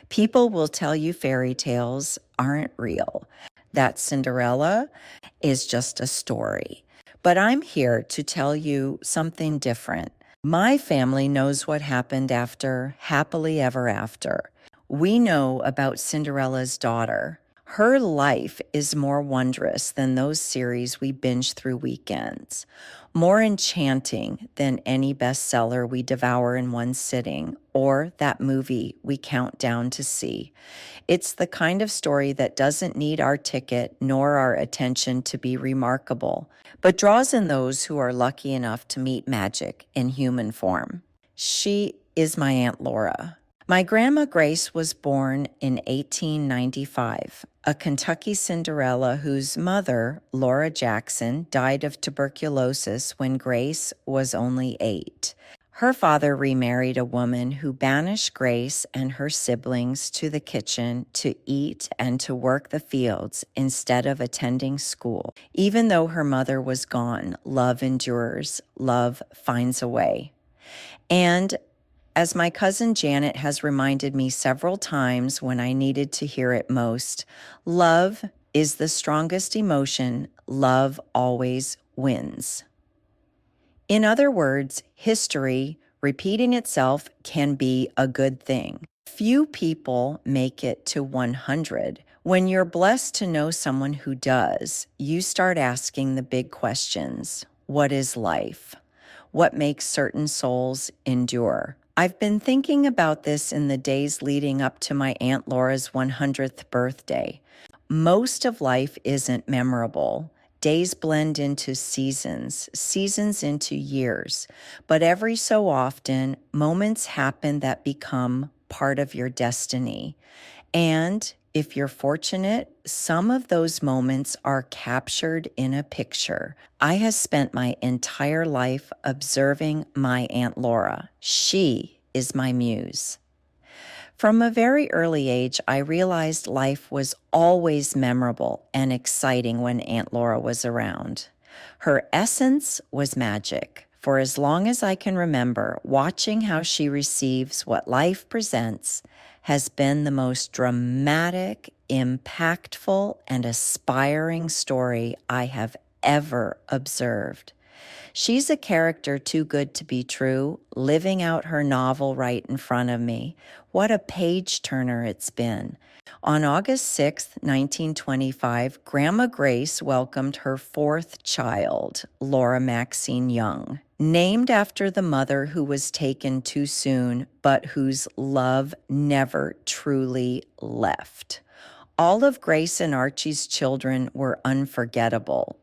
People will tell you fairy tales aren't real, that Cinderella is just a story. But I'm here to tell you something different. My family knows what happened after Happily Ever After. We know about Cinderella's daughter. Her life is more wondrous than those series we binge through weekends, more enchanting than any bestseller we devour in one sitting or that movie we count down to see. It's the kind of story that doesn't need our ticket nor our attention to be remarkable, but draws in those who are lucky enough to meet magic in human form. She is my Aunt Laura. My Grandma Grace was born in 1895, a Kentucky Cinderella whose mother, Laura Jackson, died of tuberculosis when Grace was only 8. Her father remarried a woman who banished Grace and her siblings to the kitchen to eat and to work the fields instead of attending school. Even though her mother was gone, love endures, love finds a way. And as my cousin Janet has reminded me several times when I needed to hear it most, love is the strongest emotion. Love always wins. In other words, history repeating itself can be a good thing. Few people make it to 100. When you're blessed to know someone who does, you start asking the big questions. What is life? What makes certain souls endure? I've been thinking about this in the days leading up to my Aunt Laura's 100th birthday. Most of life isn't memorable. Days blend into seasons, seasons into years. But every so often, moments happen that become part of your destiny. And if you're fortunate, some of those moments are captured in a picture. I have spent my entire life observing my Aunt Laura. She is my muse. From a very early age, I realized life was always memorable and exciting when Aunt Laura was around. Her essence was magic. For as long as I can remember, watching how she receives what life presents has been the most dramatic, impactful, and aspiring story I have ever observed. She's a character too good to be true, living out her novel right in front of me. What a page-turner it's been. On August 6th, 1925, Grandma Grace welcomed her 4th child, Laura Maxine Young, named after the mother who was taken too soon, but whose love never truly left. All of Grace and Archie's children were unforgettable.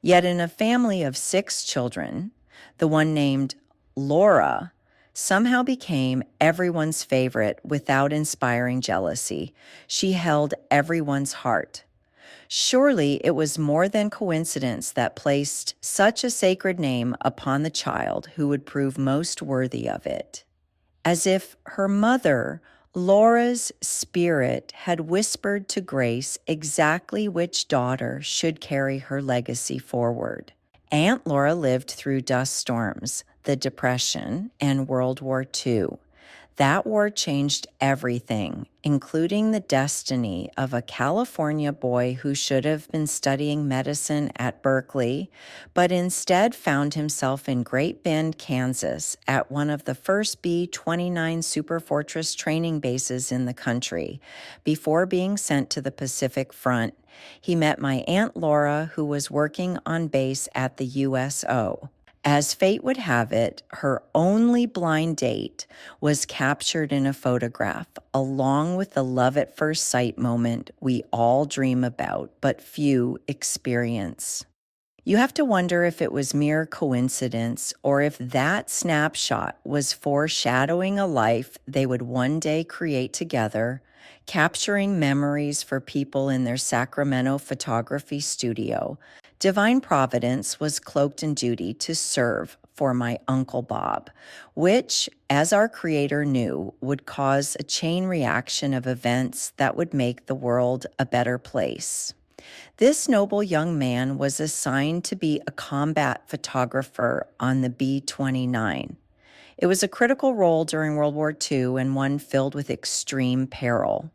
Yet in a family of 6 children, the one named Laura somehow became everyone's favorite without inspiring jealousy. She held everyone's heart. Surely it was more than coincidence that placed such a sacred name upon the child who would prove most worthy of it. As if her mother, Laura's spirit, had whispered to Grace exactly which daughter should carry her legacy forward. Aunt Laura lived through dust storms, the Depression, and World War II. That war changed everything, including the destiny of a California boy who should have been studying medicine at Berkeley, but instead found himself in Great Bend, Kansas, at one of the first B-29 Superfortress training bases in the country. Before being sent to the Pacific Front, he met my Aunt Laura, who was working on base at the USO. As fate would have it, her only blind date was captured in a photograph, along with the love at first sight moment we all dream about, but few experience. You have to wonder if it was mere coincidence or if that snapshot was foreshadowing a life they would one day create together, capturing memories for people in their Sacramento photography studio. Divine Providence was cloaked in duty to serve for my Uncle Bob, which, as our Creator knew, would cause a chain reaction of events that would make the world a better place. This noble young man was assigned to be a combat photographer on the B-29. It was a critical role during World War II and one filled with extreme peril.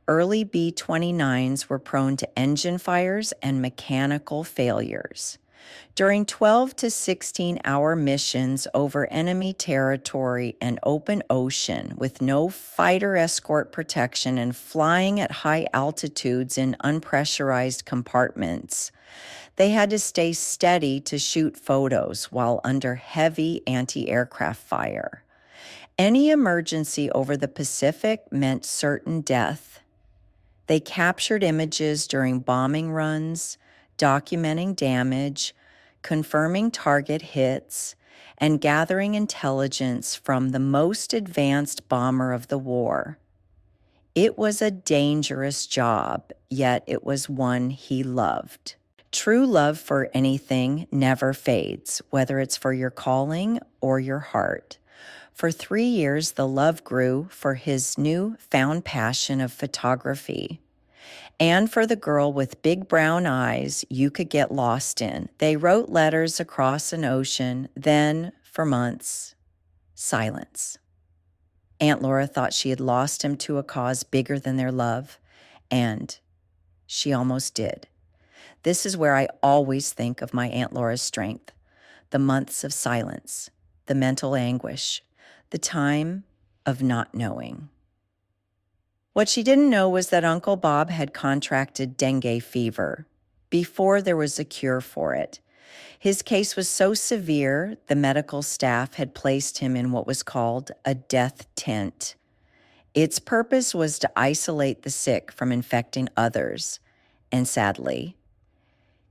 Early B-29s were prone to engine fires and mechanical failures. During 12 to 16-hour missions over enemy territory and open ocean with no fighter escort protection and flying at high altitudes in unpressurized compartments, they had to stay steady to shoot photos while under heavy anti-aircraft fire. Any emergency over the Pacific meant certain death. They captured images during bombing runs, documenting damage, confirming target hits, and gathering intelligence from the most advanced bomber of the war. It was a dangerous job, yet it was one he loved. True love for anything never fades, whether it's for your calling or your heart. For 3 years, the love grew for his new-found passion of photography. And for the girl with big brown eyes you could get lost in. They wrote letters across an ocean, then, for months, silence. Aunt Laura thought she had lost him to a cause bigger than their love, and she almost did. This is where I always think of my Aunt Laura's strength, the months of silence, the mental anguish, the time of not knowing. What she didn't know was that Uncle Bob had contracted dengue fever before there was a cure for it. His case was so severe, the medical staff had placed him in what was called a death tent. Its purpose was to isolate the sick from infecting others, and sadly,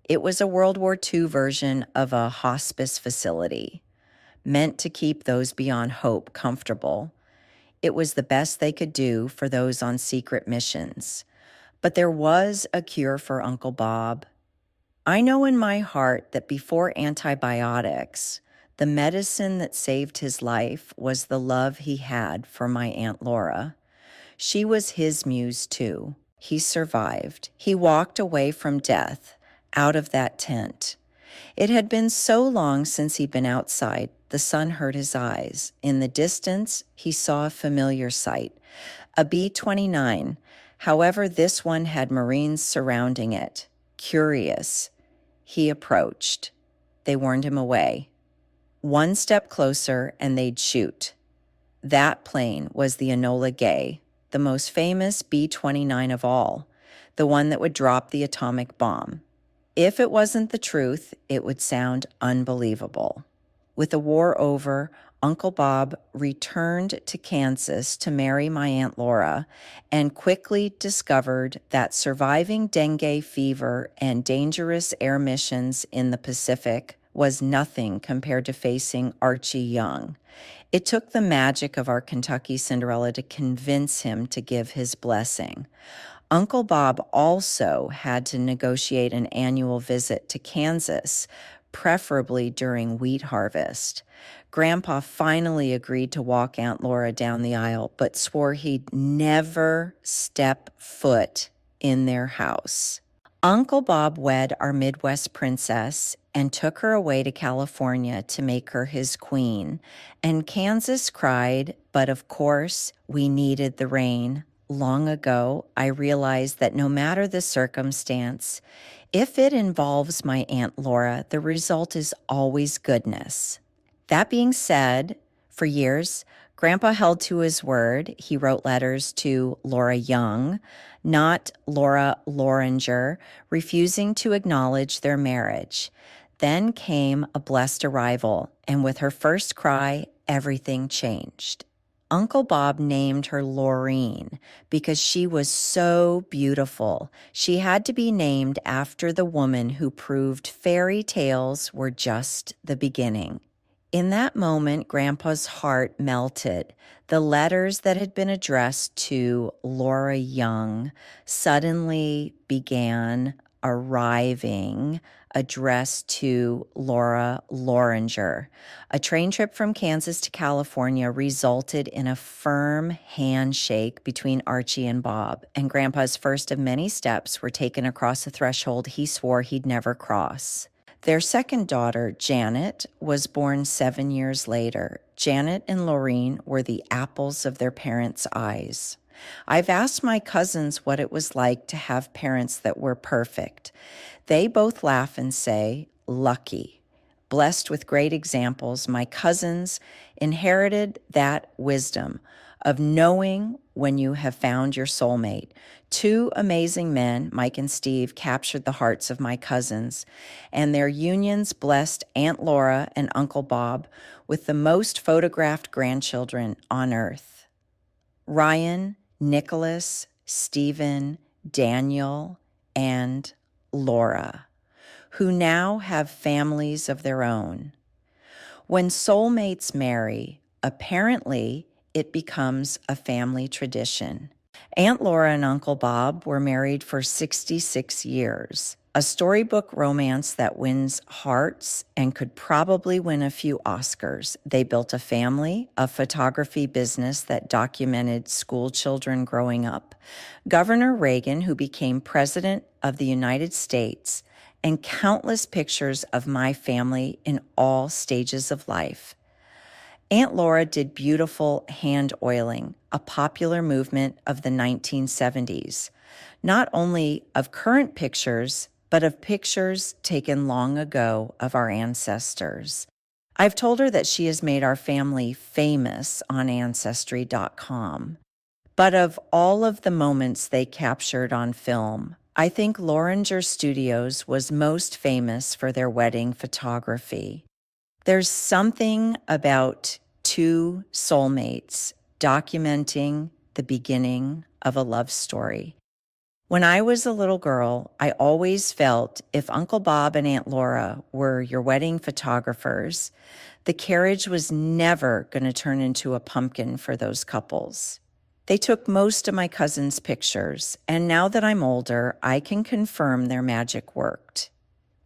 it was a World War II version of a hospice facility, meant to keep those beyond hope comfortable. It was the best they could do for those on secret missions. But there was a cure for Uncle Bob. I know in my heart that before antibiotics, the medicine that saved his life was the love he had for my Aunt Laura. She was his muse too. He survived. He walked away from death, out of that tent. It had been so long since he'd been outside, the sun hurt his eyes. In the distance, he saw a familiar sight, a B-29. However, this one had Marines surrounding it. Curious, he approached. They warned him away. One step closer and they'd shoot. That plane was the Enola Gay, the most famous B-29 of all, the one that would drop the atomic bomb. If it wasn't the truth, it would sound unbelievable. With the war over, Uncle Bob returned to Kansas to marry my Aunt Laura and quickly discovered that surviving dengue fever and dangerous air missions in the Pacific was nothing compared to facing Archie Young. It took the magic of our Kentucky Cinderella to convince him to give his blessing. Uncle Bob also had to negotiate an annual visit to Kansas, preferably during wheat harvest. Grandpa finally agreed to walk Aunt Laura down the aisle, but swore he'd never step foot in their house. Uncle Bob wed our Midwest princess and took her away to California to make her his queen. And Kansas cried, but of course, we needed the rain. Long ago, I realized that no matter the circumstance, if it involves my Aunt Laura, the result is always goodness. That being said, for years, Grandpa held to his word. He wrote letters to Laura Young, not Laura Loringer, refusing to acknowledge their marriage. Then came a blessed arrival, and with her first cry, everything changed. Uncle Bob named her Laureen because she was so beautiful. She had to be named after the woman who proved fairy tales were just the beginning. In that moment, Grandpa's heart melted. The letters that had been addressed to Laura Young suddenly began arriving, addressed to Laura Loringer. A train trip from Kansas to California resulted in a firm handshake between Archie and Bob, and Grandpa's first of many steps were taken across a threshold he swore he'd never cross. Their second daughter, Janet, was born 7 years later. Janet and Laureen were the apples of their parents' eyes. I've asked my cousins what it was like to have parents that were perfect. They both laugh and say, lucky. Blessed with great examples, my cousins inherited that wisdom of knowing when you have found your soulmate. Two amazing men, Mike and Steve, captured the hearts of my cousins, and their unions blessed Aunt Laura and Uncle Bob with the most photographed grandchildren on earth. Ryan, Nicholas, Stephen, Daniel, and Laura, who now have families of their own. When soulmates marry, apparently it becomes a family tradition. Aunt Laura and Uncle Bob were married for 66 years, a storybook romance that wins hearts and could probably win a few Oscars. They built a family, a photography business that documented school children growing up, Governor Reagan, who became President of the United States, and countless pictures of my family in all stages of life. Aunt Laura did beautiful hand oiling, a popular movement of the 1970s, not only of current pictures, but of pictures taken long ago of our ancestors. I've told her that she has made our family famous on Ancestry.com. But of all of the moments they captured on film, I think Loranger Studios was most famous for their wedding photography. There's something about two soulmates documenting the beginning of a love story. When I was a little girl, I always felt if Uncle Bob and Aunt Laura were your wedding photographers, the carriage was never going to turn into a pumpkin for those couples. They took most of my cousins' pictures, and now that I'm older, I can confirm their magic worked.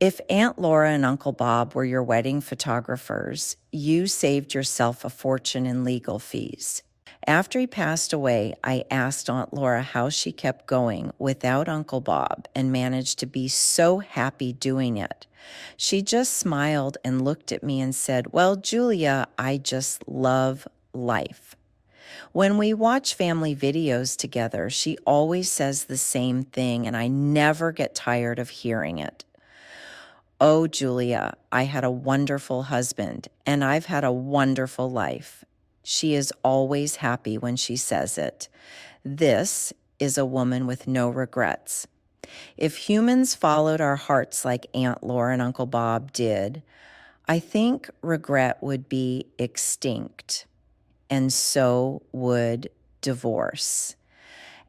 If Aunt Laura and Uncle Bob were your wedding photographers, you saved yourself a fortune in legal fees. After he passed away, I asked Aunt Laura how she kept going without Uncle Bob and managed to be so happy doing it. She just smiled and looked at me and said, "Well, Julia, I just love life." When we watch family videos together, she always says the same thing, and I never get tired of hearing it. "Oh, Julia, I had a wonderful husband, and I've had a wonderful life." She is always happy when she says it. This is a woman with no regrets. If humans followed our hearts like Aunt Laura and Uncle Bob did, I think regret would be extinct, and so would divorce.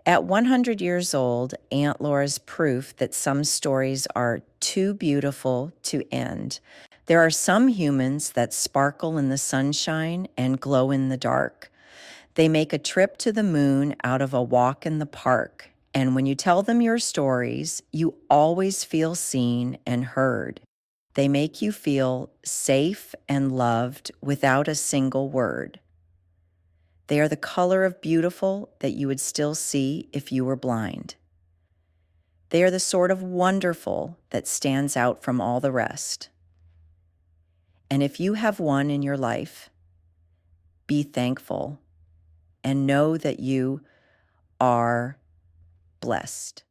At 100 years old, Aunt Laura's proof that some stories are too beautiful to end. There are some humans that sparkle in the sunshine and glow in the dark. They make a trip to the moon out of a walk in the park. And when you tell them your stories, you always feel seen and heard. They make you feel safe and loved without a single word. They are the color of beautiful that you would still see if you were blind. They are the sort of wonderful that stands out from all the rest. And if you have one in your life, be thankful and know that you are blessed.